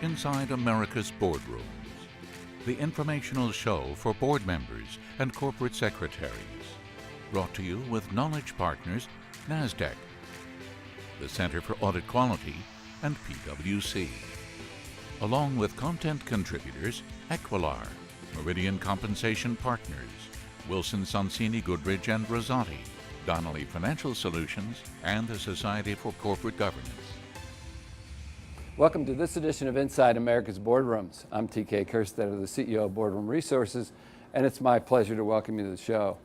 Inside America's Boardrooms, the informational show for board members and corporate secretaries. Brought to you with Knowledge Partners, NASDAQ, the Center for Audit Quality, and PwC. Along with content contributors Equilar, Meridian Compensation Partners, Wilson Sonsini Goodrich and Rosati, Donnelly Financial Solutions, and the Society for Corporate Governance. Welcome to this edition of Inside America's Boardrooms. I'm TK Kerstetter, the CEO of Boardroom Resources, and it's my pleasure to welcome you to the show.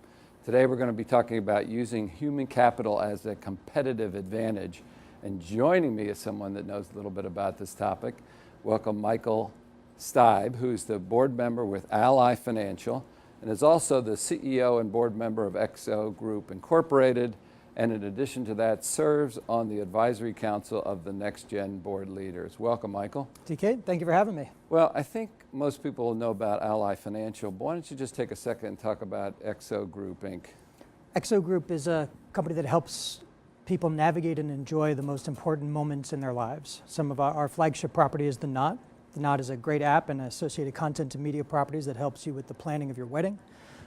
Today we're going to be talking about using human capital as a competitive advantage. And joining me is someone that knows a little bit about this topic. Welcome Michael Steib, who's the board member with Ally Financial, and is also the CEO and board member of XO Group Incorporated, and in addition to that, serves on the advisory council of the Next Gen Board Leaders. Welcome, Michael. TK, thank you for having me. Well, I think most people know about Ally Financial, but why don't you just take a second and talk about XO Group, Inc.? XO Group is a company that helps people navigate and enjoy the most important moments in their lives. Some of our flagship property is The Knot. The Knot is a great app and associated content and media properties that helps you with the planning of your wedding.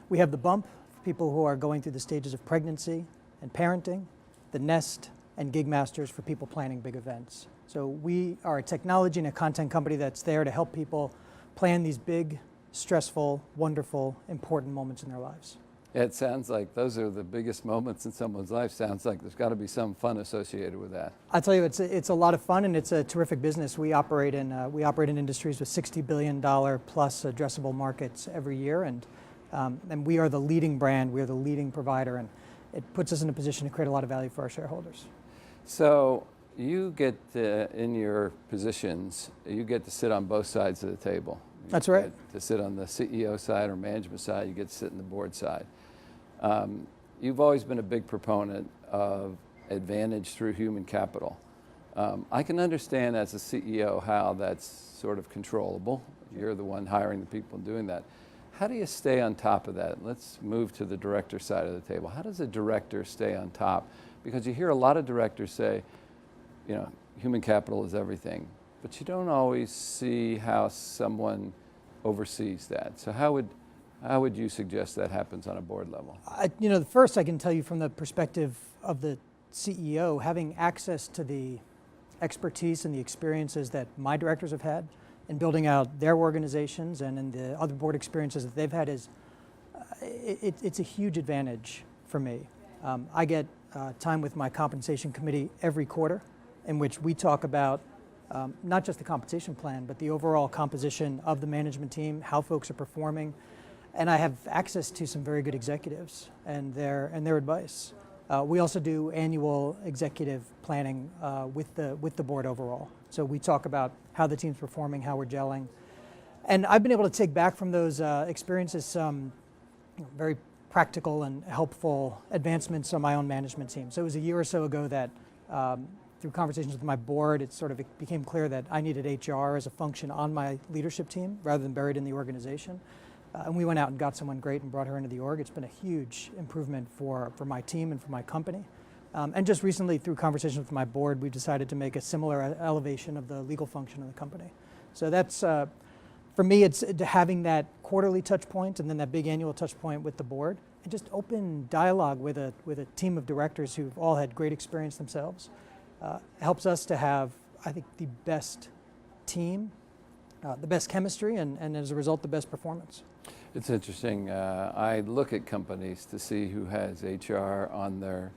We have The Bump, for people who are going through the stages of pregnancy and parenting, The Nest, and Gig Masters for people planning big events. So we are a technology and a content company that's there to help people plan these big, stressful, wonderful, important moments in their lives. It sounds like those are the biggest moments in someone's life. Sounds like there's got to be some fun associated with that. I'll tell you, it's a lot of fun and it's a terrific business. We operate in industries with $60 billion plus addressable markets every year, and we are the leading brand. We are the leading provider, and it puts us in a position to create a lot of value for our shareholders. So you get in your positions, you get to sit on both sides of the table. That's right. You get to sit on the CEO side or management side, you get to sit on the board side. You've always been a big proponent of advantage through human capital. I can understand as a CEO how that's sort of controllable. You're the one hiring the people and doing that. How do you stay on top of that? Let's move to the director side of the table. How does a director stay on top? Because you hear a lot of directors say, you know, human capital is everything, but you don't always see how someone oversees that. So how would you suggest that happens on a board level? The first I can tell you from the perspective of the CEO, having access to the expertise and the experiences that my directors have had in building out their organizations and in the other board experiences that they've had it's a huge advantage for me. I get time with my compensation committee every quarter in which we talk about not just the compensation plan, but the overall composition of the management team, how folks are performing, and I have access to some very good executives and their advice. We also do annual executive planning with the board overall. So we talk about how the team's performing, how we're gelling. And I've been able to take back from those experiences some very practical and helpful advancements on my own management team. So it was a year or so ago that through conversations with my board, it became clear that I needed HR as a function on my leadership team rather than buried in the organization. And we went out and got someone great and brought her into the org. It's been a huge improvement for my team and for my company. And just recently, through conversations with my board, we've decided to make a similar elevation of the legal function of the company. So that's, for me, it's having that quarterly touch point and then that big annual touch point with the board, and just open dialogue with a team of directors who've all had great experience themselves. Helps us to have, I think, the best team, the best chemistry, and as a result, the best performance. It's interesting. I look at companies to see who has HR on their,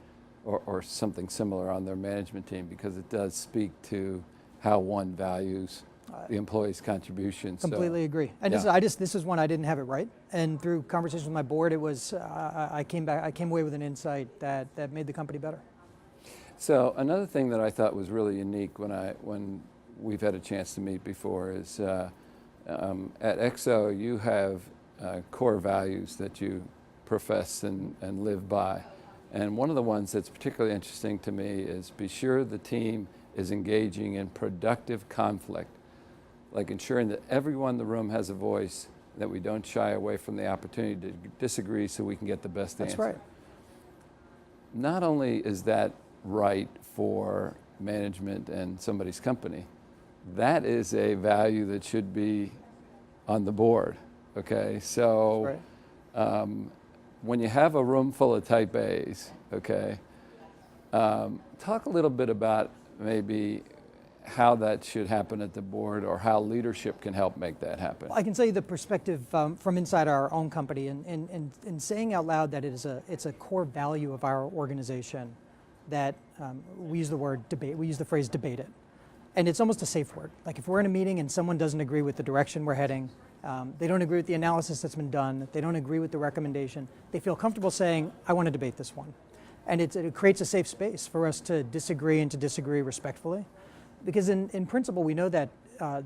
or something similar on their management team, because it does speak to how one values the employee's contribution. Completely agree. And yeah. this is one I didn't have it right. And through conversations with my board, it was I came away with an insight that made the company better. So another thing that I thought was really unique when we've had a chance to meet before is at XO you have core values that you profess and live by. And one of the ones that's particularly interesting to me is be sure the team is engaging in productive conflict, like ensuring that everyone in the room has a voice, that we don't shy away from the opportunity to disagree so we can get the best answer. That's right. Not only is that right for management and somebody's company, that is a value that should be on the board, okay? So Right. when you have a room full of type A's, okay, talk a little bit about maybe how that should happen at the board, or how leadership can help make that happen. I can tell you the perspective from inside our own company, and saying out loud that it's a core value of our organization that we use the word debate, we use the phrase debate it. And it's almost a safe word. Like if we're in a meeting and someone doesn't agree with the direction we're heading, they don't agree with the analysis that's been done, they don't agree with the recommendation, they feel comfortable saying, I want to debate this one. And it creates a safe space for us to disagree and to disagree respectfully. Because in principle, we know that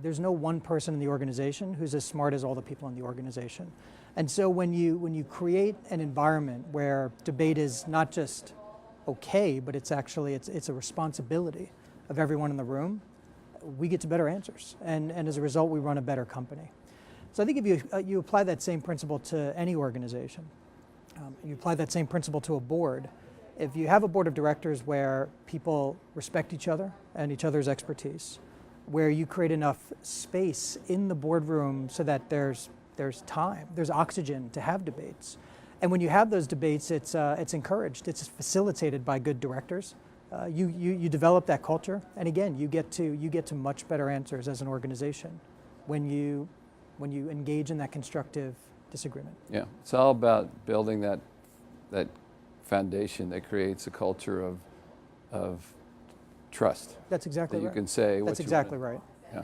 there's no one person in the organization who's as smart as all the people in the organization. And so when you create an environment where debate is not just okay, but it's actually, it's a responsibility of everyone in the room, we get to better answers. And as a result, we run a better company. So I think if you apply that same principle to any organization, you apply that same principle to a board. If you have a board of directors where people respect each other and each other's expertise, where you create enough space in the boardroom so that there's time, there's oxygen to have debates. And when you have those debates, it's encouraged, it's facilitated by good directors. You develop that culture, and again, you get to much better answers as an organization when you engage in that constructive disagreement. Yeah, it's all about building that foundation that creates a culture of trust. That's exactly that right. You can say what That's exactly right. Yeah.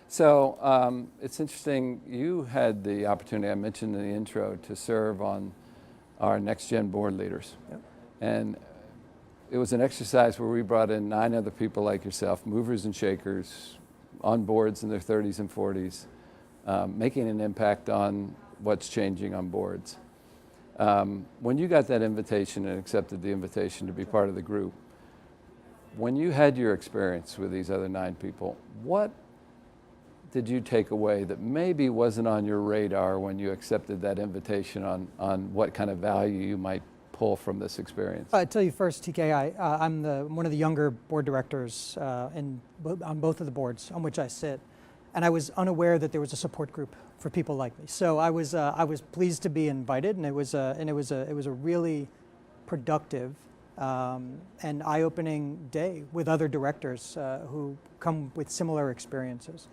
So it's interesting, you had the opportunity, I mentioned in the intro, to serve on our next gen board leaders. Yep. And it was an exercise where we brought in 9 other people like yourself, movers and shakers, on boards in their 30s and 40s, making an impact on what's changing on boards. When you got that invitation and accepted the invitation to be part of the group, when you had your experience with these other 9 people, what did you take away that maybe wasn't on your radar when you accepted that invitation on what kind of value you might pull from this experience? I tell you first, TK, I'm one of the younger board directors on both of the boards on which I sit, and I was unaware that there was a support group for people like me. So I was pleased to be invited, and it was a really productive and eye-opening day with other directors who come with similar experiences.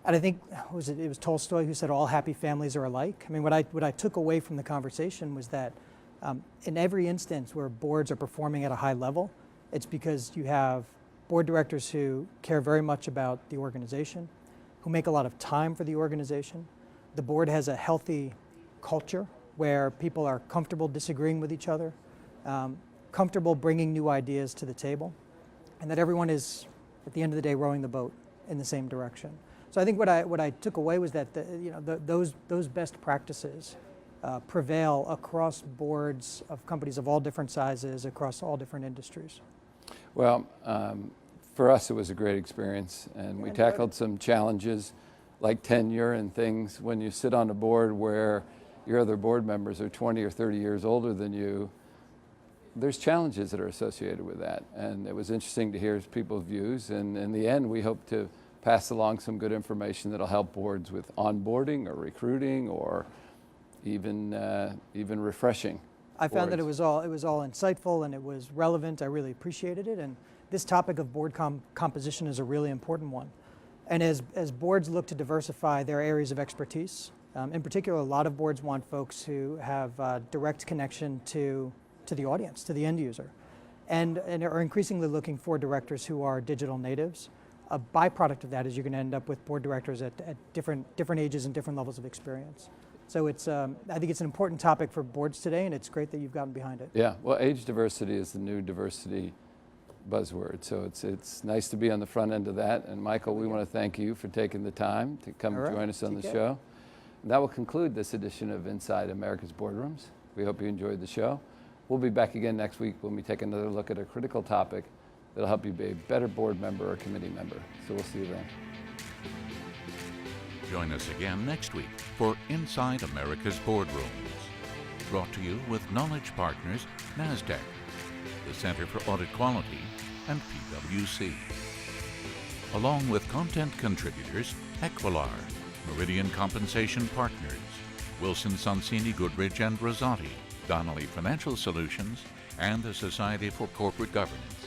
And I think it was Tolstoy who said all happy families are alike. I mean, what I took away from the conversation was that in every instance where boards are performing at a high level, it's because you have board directors who care very much about the organization, who make a lot of time for the organization. The board has a healthy culture where people are comfortable disagreeing with each other, comfortable bringing new ideas to the table, and that everyone is, at the end of the day, rowing the boat in the same direction. So I think what I took away was that those best practices prevail across boards of companies of all different sizes, across all different industries. Well, for us it was a great experience, and we tackled some challenges like tenure and things. When you sit on a board where your other board members are 20 or 30 years older than you, there's challenges that are associated with that. And it was interesting to hear people's views, and in the end we hope to pass along some good information that'll help boards with onboarding or recruiting or even refreshing. I found that it was all insightful and it was relevant. I really appreciated it, and this topic of board composition is a really important one. And as boards look to diversify their areas of expertise, in particular, a lot of boards want folks who have direct connection to the audience, to the end user, and are increasingly looking for directors who are digital natives. A byproduct of that is you're going to end up with board directors at different ages and different levels of experience. So I think it's an important topic for boards today, and it's great that you've gotten behind it. Yeah, well, age diversity is the new diversity buzzword, so it's nice to be on the front end of that. And Michael, we want to thank you for taking the time to come and join us on the show. And that will conclude this edition of Inside America's Boardrooms. We hope you enjoyed the show. We'll be back again next week when we take another look at a critical topic that'll help you be a better board member or committee member. So we'll see you then. Join us again next week for Inside America's Boardrooms. Brought to you with Knowledge Partners, NASDAQ, the Center for Audit Quality, and PwC. along with content contributors Equilar, Meridian Compensation Partners, Wilson Sonsini Goodrich and Rosati, Donnelly Financial Solutions, and the Society for Corporate Governance.